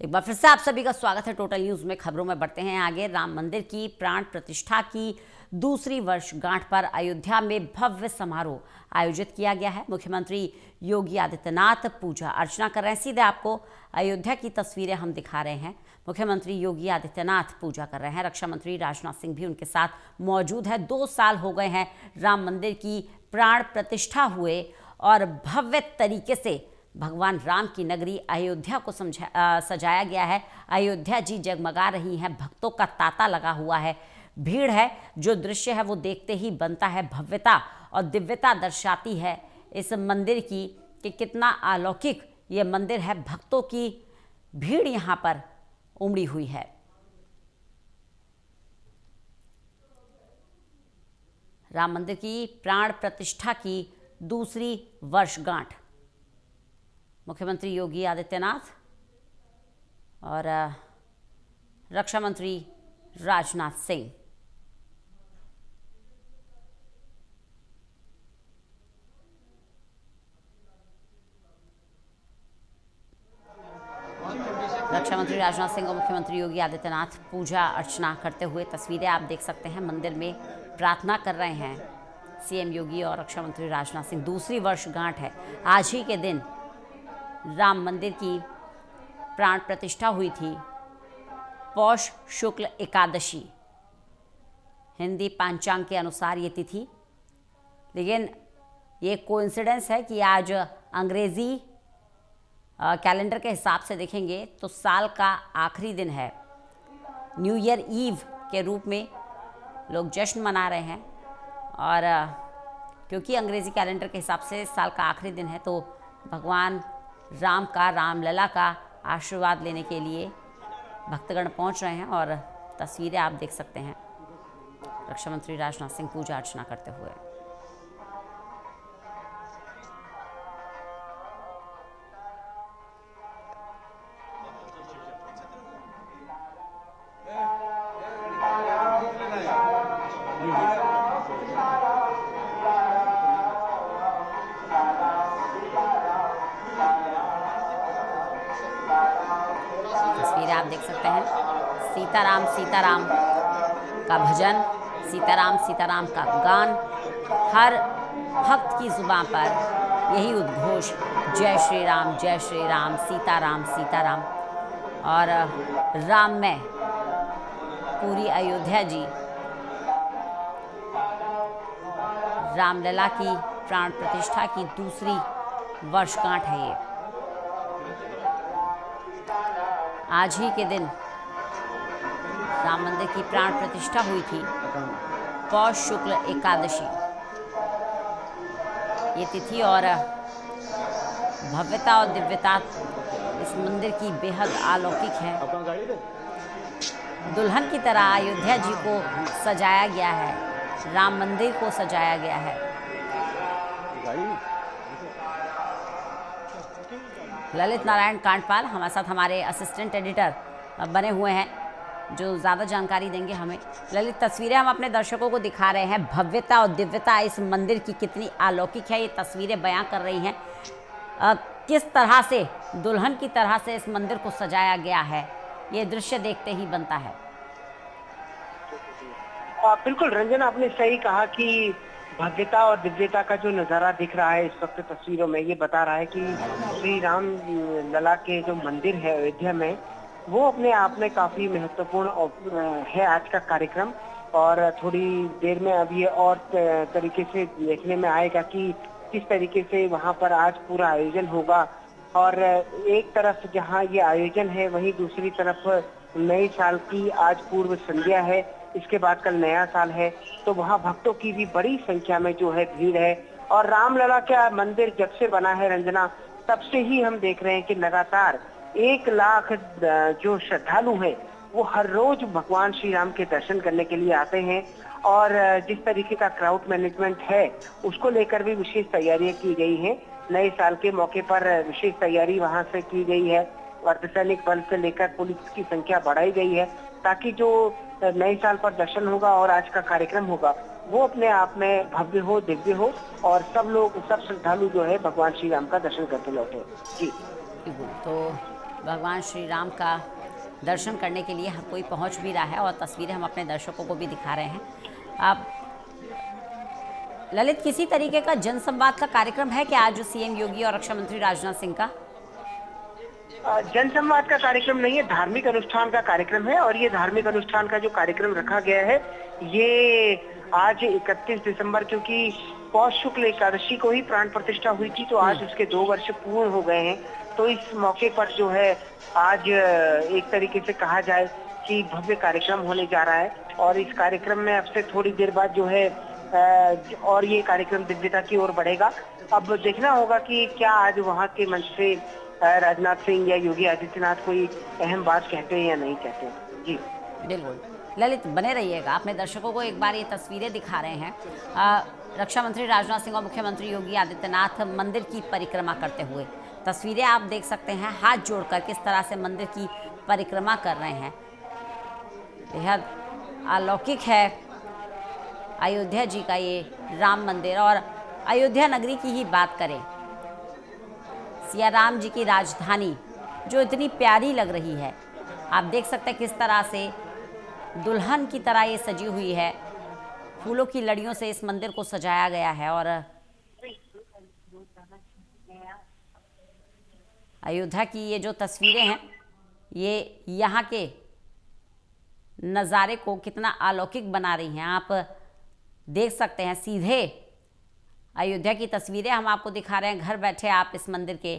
एक बार फिर से आप सभी का स्वागत है टोटल न्यूज में। खबरों में बढ़ते हैं आगे। राम मंदिर की प्राण प्रतिष्ठा की दूसरी वर्षगांठ पर अयोध्या में भव्य समारोह आयोजित किया गया है। मुख्यमंत्री योगी आदित्यनाथ पूजा अर्चना कर रहे हैं। सीधे आपको अयोध्या की तस्वीरें हम दिखा रहे हैं। मुख्यमंत्री योगी आदित्यनाथ पूजा कर रहे हैं। रक्षा मंत्री राजनाथ सिंह भी उनके साथ मौजूद है। 2 साल हो गए हैं राम मंदिर की प्राण प्रतिष्ठा हुए और भव्य तरीके से भगवान राम की नगरी अयोध्या को सजाया गया है। अयोध्या जी जगमगा रही हैं, भक्तों का तांता लगा हुआ है, भीड़ है। जो दृश्य है वो देखते ही बनता है। भव्यता और दिव्यता दर्शाती है इस मंदिर की कि कितना अलौकिक ये मंदिर है। भक्तों की भीड़ यहाँ पर उमड़ी हुई है। राम मंदिर की प्राण प्रतिष्ठा की दूसरी वर्षगांठ, मुख्यमंत्री योगी आदित्यनाथ और रक्षा मंत्री राजनाथ सिंह। रक्षा मंत्री राजनाथ सिंह और मुख्यमंत्री योगी आदित्यनाथ पूजा अर्चना करते हुए तस्वीरें आप देख सकते हैं। मंदिर में प्रार्थना कर रहे हैं सीएम योगी और रक्षा मंत्री राजनाथ सिंह। दूसरी वर्षगांठ है। आज ही के दिन राम मंदिर की प्राण प्रतिष्ठा हुई थी। पौष शुक्ल एकादशी हिंदी पंचांग के अनुसार ये तिथि, लेकिन ये कोइंसिडेंस है कि आज अंग्रेजी कैलेंडर के हिसाब से देखेंगे तो साल का आखिरी दिन है। न्यू ईयर ईव के रूप में लोग जश्न मना रहे हैं और क्योंकि अंग्रेजी कैलेंडर के हिसाब से साल का आखिरी दिन है तो भगवान राम का, रामलला का आशीर्वाद लेने के लिए भक्तगण पहुंच रहे हैं और तस्वीरें आप देख सकते हैं। रक्षा मंत्री राजनाथ सिंह पूजा अर्चना करते हुए। तस्वीरें आप देख सकते हैं। सीताराम सीताराम का भजन, सीताराम सीताराम का गान, हर भक्त की जुबान पर यही उद्घोष, जय श्री राम, सीताराम सीताराम। और राम में पूरी अयोध्या जी रामलला की प्राण प्रतिष्ठा की दूसरी वर्षगांठ है ये। आज ही के दिन राम मंदिर की प्राण प्रतिष्ठा हुई थी। पौष शुक्ल एकादशी ये तिथि और भव्यता और दिव्यता इस मंदिर की बेहद अलौकिक है। दुल्हन की तरह अयोध्या जी को सजाया गया है, राम मंदिर को सजाया गया है। ललित नारायण कांडपाल हमारे साथ, हमारे असिस्टेंट एडिटर बने हुए हैं जो ज़्यादा जानकारी देंगे हमें। ललित, तस्वीरें हम अपने दर्शकों को दिखा रहे हैं। भव्यता और दिव्यता इस मंदिर की कितनी अलौकिक है, ये तस्वीरें बयां कर रही हैं। किस तरह से दुल्हन की तरह से इस मंदिर को सजाया गया है, ये दृश्य देखते ही बनता है। बिल्कुल रंजन, आपने सही कहा कि भव्यता और दिव्यता का जो नजारा दिख रहा है इस वक्त तस्वीरों में, ये बता रहा है कि श्री राम लला के जो मंदिर है अयोध्या में, वो अपने आप में काफी महत्वपूर्ण है आज का कार्यक्रम। और थोड़ी देर में अब ये और तरीके से देखने में आएगा कि किस तरीके से वहां पर आज पूरा आयोजन होगा। और एक तरफ जहां ये आयोजन है, वहीं दूसरी तरफ नए साल की आज पूर्व संध्या है। इसके बाद कल नया साल है, तो वहां भक्तों की भी बड़ी संख्या में जो है भीड़ है। और रामलला का मंदिर जब से बना है रंजना, तब से ही हम देख रहे हैं कि लगातार 1 लाख जो श्रद्धालु हैं वो हर रोज भगवान श्री राम के दर्शन करने के लिए आते हैं। और जिस तरीके का क्राउड मैनेजमेंट है उसको लेकर भी विशेष तैयारियां की गई हैं। नए साल के मौके पर विशेष तैयारी वहां से की गई है। अर्धसैनिक बल से लेकर पुलिस की संख्या बढ़ाई गई है ताकि जो नए साल पर दर्शन होगा और आज का कार्यक्रम होगा वो अपने आप में भव्य हो, दिव्य हो और सब श्रद्धालु जो है भगवान श्री राम का दर्शन करते लौटे। जी तो भगवान श्री राम का दर्शन करने के लिए हर कोई पहुंच भी रहा है और तस्वीरें हम अपने दर्शकों को भी दिखा रहे हैं। आप ललित, किसी तरीके का जनसंवाद का कार्यक्रम है क्या आज सीएम योगी और रक्षा मंत्री राजनाथ सिंह का? जनसंवाद का कार्यक्रम नहीं है, धार्मिक अनुष्ठान का कार्यक्रम है। और ये धार्मिक अनुष्ठान का जो कार्यक्रम रखा गया है, ये आज 31 दिसंबर, क्योंकि पौष शुक्ल एकादशी को ही प्राण प्रतिष्ठा हुई थी, तो आज उसके 2 वर्ष पूर्ण हो गए हैं। तो इस मौके पर जो है आज एक तरीके से कहा जाए कि भव्य कार्यक्रम होने जा रहा है। और इस कार्यक्रम में अब से थोड़ी देर बाद जो है और ये कार्यक्रम दिव्यता की ओर बढ़ेगा। अब देखना होगा कि क्या आज वहाँ के मंच से राजनाथ सिंह या योगी आदित्यनाथ कोई अहम बात कहते हैं या नहीं कहते हैं। जी बिल्कुल ललित, बने रहिएगा। अपने दर्शकों को एक बार ये तस्वीरें दिखा रहे हैं। रक्षा मंत्री राजनाथ सिंह और मुख्यमंत्री योगी आदित्यनाथ मंदिर की परिक्रमा करते हुए तस्वीरें आप देख सकते हैं। हाथ जोड़कर किस तरह से मंदिर की परिक्रमा कर रहे हैं, बेहद अलौकिक है अयोध्या जी का ये राम मंदिर। और अयोध्या नगरी की ही बात करें, सिया राम जी की राजधानी जो इतनी प्यारी लग रही है, आप देख सकते हैं किस तरह से दुल्हन की तरह ये सजी हुई है। फूलों की लड़ियों से इस मंदिर को सजाया गया है। और अयोध्या की ये जो तस्वीरें हैं, ये यहाँ के नज़ारे को कितना अलौकिक बना रही हैं। आप देख सकते हैं सीधे अयोध्या की तस्वीरें हम आपको दिखा रहे हैं। घर बैठे आप इस मंदिर के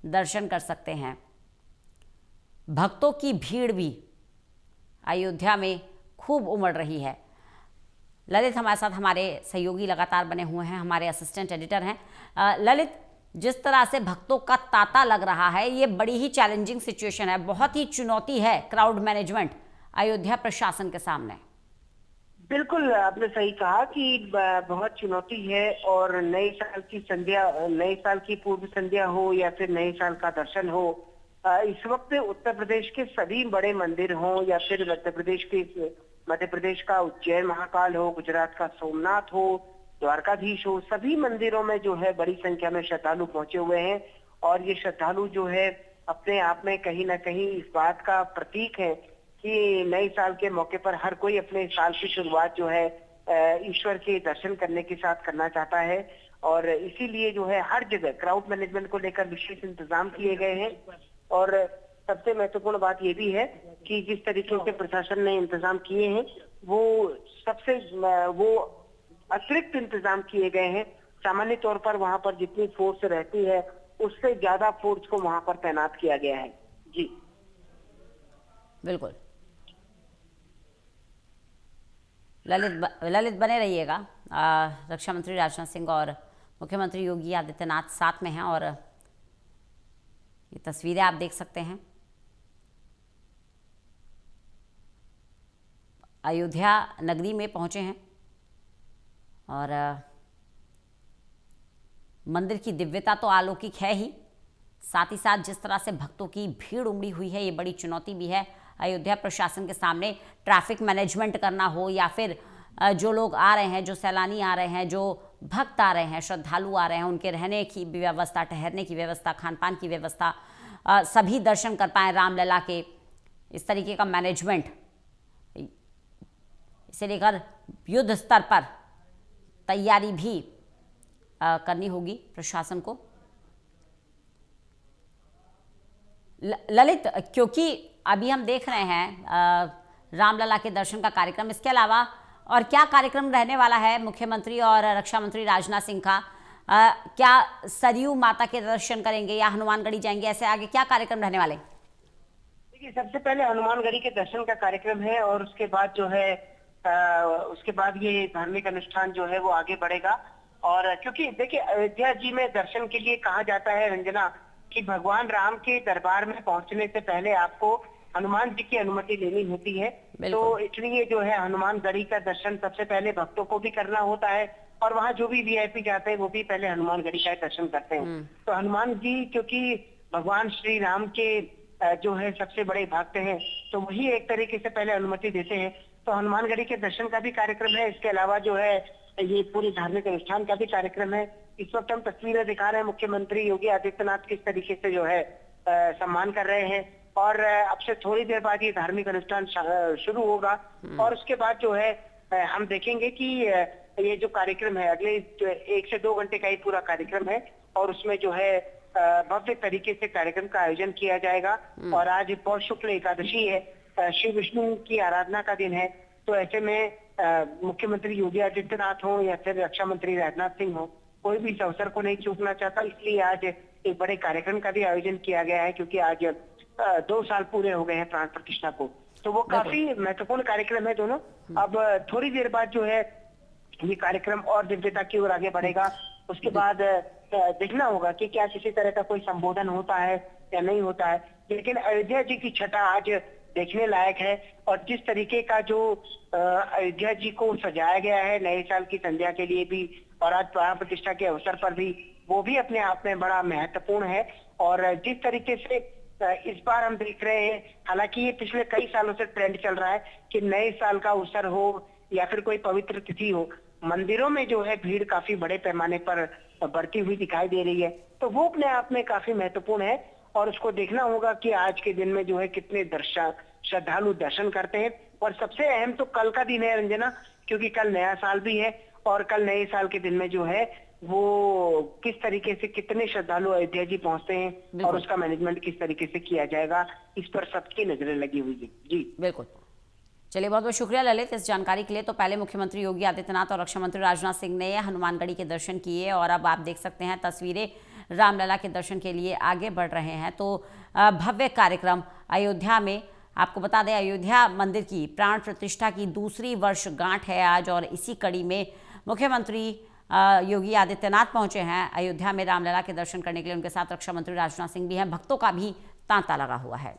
दर्शन कर सकते हैं। भक्तों की भीड़ भी अयोध्या में खूब उमड़ रही है। ललित, हमारे साथ हमारे सहयोगी लगातार बने हुए हैं, हमारे असिस्टेंट एडिटर हैं। ललित, जिस तरह से भक्तों का तांता लग रहा है, ये बड़ी ही चैलेंजिंग सिचुएशन है, बहुत ही चुनौती है क्राउड मैनेजमेंट अयोध्या प्रशासन के सामने। बिल्कुल, आपने सही कहा कि बहुत चुनौती है। और नए साल की संध्या, नए साल की पूर्व संध्या हो या फिर नए साल का दर्शन हो, इस वक्त उत्तर प्रदेश के सभी बड़े मंदिर हों या फिर मध्य प्रदेश का उज्जैन महाकाल हो, गुजरात का सोमनाथ हो, द्वारकाधीश हो, सभी मंदिरों में जो है बड़ी संख्या में श्रद्धालु पहुंचे हुए हैं। और ये श्रद्धालु जो है अपने आप में कहीं ना कहीं इस बात का प्रतीक है कि नए साल के मौके पर हर कोई अपने साल की शुरुआत जो है ईश्वर के दर्शन करने के साथ करना चाहता है। और इसीलिए जो है हर जगह क्राउड मैनेजमेंट को लेकर विशेष इंतजाम किए गए हैं। और सबसे महत्वपूर्ण बात ये भी है कि जिस तरीके से प्रशासन ने इंतजाम किए हैं, वो अतिरिक्त इंतजाम किए गए हैं। सामान्य तौर पर वहां पर जितनी फोर्स रहती है, उससे ज्यादा फोर्स को वहां पर तैनात किया गया है। जी बिल्कुल ललित, बने रहिएगा। रक्षा मंत्री राजनाथ सिंह और मुख्यमंत्री योगी आदित्यनाथ साथ में हैं और ये तस्वीरें आप देख सकते हैं। अयोध्या नगरी में पहुंचे हैं और मंदिर की दिव्यता तो अलौकिक है ही, साथ ही साथ जिस तरह से भक्तों की भीड़ उमड़ी हुई है, ये बड़ी चुनौती भी है अयोध्या प्रशासन के सामने। ट्रैफिक मैनेजमेंट करना हो या फिर जो लोग आ रहे हैं, जो सैलानी आ रहे हैं, जो भक्त आ रहे हैं, श्रद्धालु आ रहे हैं, उनके रहने की व्यवस्था, ठहरने की व्यवस्था, खान पान की व्यवस्था, सभी दर्शन कर पाएँ रामलला के, इस तरीके का मैनेजमेंट, इसे लेकर युद्ध स्तर पर तैयारी भी करनी होगी प्रशासन को। ललित, क्योंकि अभी हम देख रहे हैं रामलला के दर्शन का कार्यक्रम, इसके अलावा और क्या कार्यक्रम रहने वाला है मुख्यमंत्री और रक्षा मंत्री राजनाथ सिंह का? क्या सरयू माता के दर्शन करेंगे या हनुमानगढ़ी जाएंगे, ऐसे आगे क्या कार्यक्रम रहने वाले? देखिए, सबसे पहले हनुमानगढ़ी के दर्शन का कार्यक्रम है और उसके बाद जो है उसके बाद ये धार्मिक अनुष्ठान जो है वो आगे बढ़ेगा। और क्योंकि देखिए, अयोध्या जी में दर्शन के लिए कहा जाता है रंजना कि भगवान राम के दरबार में पहुंचने से पहले आपको हनुमान जी की अनुमति लेनी होती है। तो इसलिए जो है हनुमानगढ़ी का दर्शन सबसे पहले भक्तों को भी करना होता है और वहाँ जो भी वीआईपी जाते हैं वो भी पहले हनुमानगढ़ी का दर्शन करते हैं। तो हनुमान जी क्योंकि भगवान श्री राम के जो है सबसे बड़े भक्त हैं, तो वही एक तरीके से पहले अनुमति देते हैं। तो हनुमानगढ़ी के दर्शन का भी कार्यक्रम है। इसके अलावा जो है ये पूरी धार्मिक अनुष्ठान का भी कार्यक्रम है। इस वक्त हम तस्वीरें दिखा रहे हैं मुख्यमंत्री योगी आदित्यनाथ किस तरीके से जो है सम्मान कर रहे हैं। और अब से थोड़ी देर बाद ये धार्मिक अनुष्ठान शुरू होगा और उसके बाद जो है हम देखेंगे कि ये जो कार्यक्रम है अगले 1 से 2 घंटे का ही पूरा कार्यक्रम है और उसमें जो है भव्य तरीके से कार्यक्रम का आयोजन किया जाएगा। और आज पौष शुक्ल एकादशी है, श्री विष्णु की आराधना का दिन है। तो ऐसे में मुख्यमंत्री योगी आदित्यनाथ हो या फिर रक्षा मंत्री राजनाथ सिंह हो, कोई भी इस अवसर को नहीं चूकना चाहता, इसलिए आज एक बड़े कार्यक्रम का भी आयोजन किया गया है, क्योंकि आज 2 साल पूरे हो गए हैं प्राण प्रतिष्ठा को। तो वो काफी महत्वपूर्ण कार्यक्रम है दोनों। अब थोड़ी देर बाद जो है ये कार्यक्रम और दिव्यता की ओर आगे बढ़ेगा। उसके बाद देखना होगा कि क्या किसी तरह का कोई संबोधन होता है या नहीं होता है। लेकिन अयोध्या जी की छटा आज देखने लायक है और जिस तरीके का जो अयोध्या जी को सजाया गया है नए साल की संध्या के लिए भी और आज प्राण प्रतिष्ठा के अवसर पर भी, वो भी अपने आप में बड़ा महत्वपूर्ण है। और जिस तरीके से इस बार हम देख रहे हैं, हालांकि ये पिछले कई सालों से ट्रेंड चल रहा है कि नए साल का अवसर हो या फिर कोई पवित्र तिथि हो, मंदिरों में जो है भीड़ काफी बड़े पैमाने पर बढ़ती हुई दिखाई दे रही है। तो वो अपने आप में काफी महत्वपूर्ण है और उसको देखना होगा कि आज के दिन में जो है कितने श्रद्धालु दर्शन करते हैं। और सबसे अहम तो कल का दिन है रंजना, क्योंकि कल नया साल भी है और कल नए साल के दिन में जो है वो किस तरीके से कितने श्रद्धालु अयोध्या जी पहुंचते हैं और उसका मैनेजमेंट किस तरीके से किया जाएगा, इस पर सबकी नजरें लगी हुई है। जी बिल्कुल। चलिए, बहुत बहुत शुक्रिया ललित इस जानकारी के लिए। तो पहले मुख्यमंत्री योगी आदित्यनाथ और रक्षा मंत्री राजनाथ सिंह ने हनुमानगढ़ी के दर्शन किए और अब आप देख सकते हैं तस्वीरें रामलला के दर्शन के लिए आगे बढ़ रहे हैं। तो भव्य कार्यक्रम अयोध्या में, आपको बता दें अयोध्या मंदिर की प्राण प्रतिष्ठा की दूसरी वर्षगांठ है आज और इसी कड़ी में मुख्यमंत्री योगी आदित्यनाथ पहुंचे हैं अयोध्या में रामलला के दर्शन करने के लिए। उनके साथ रक्षा मंत्री राजनाथ सिंह भी हैं। भक्तों का भी तांता लगा हुआ है।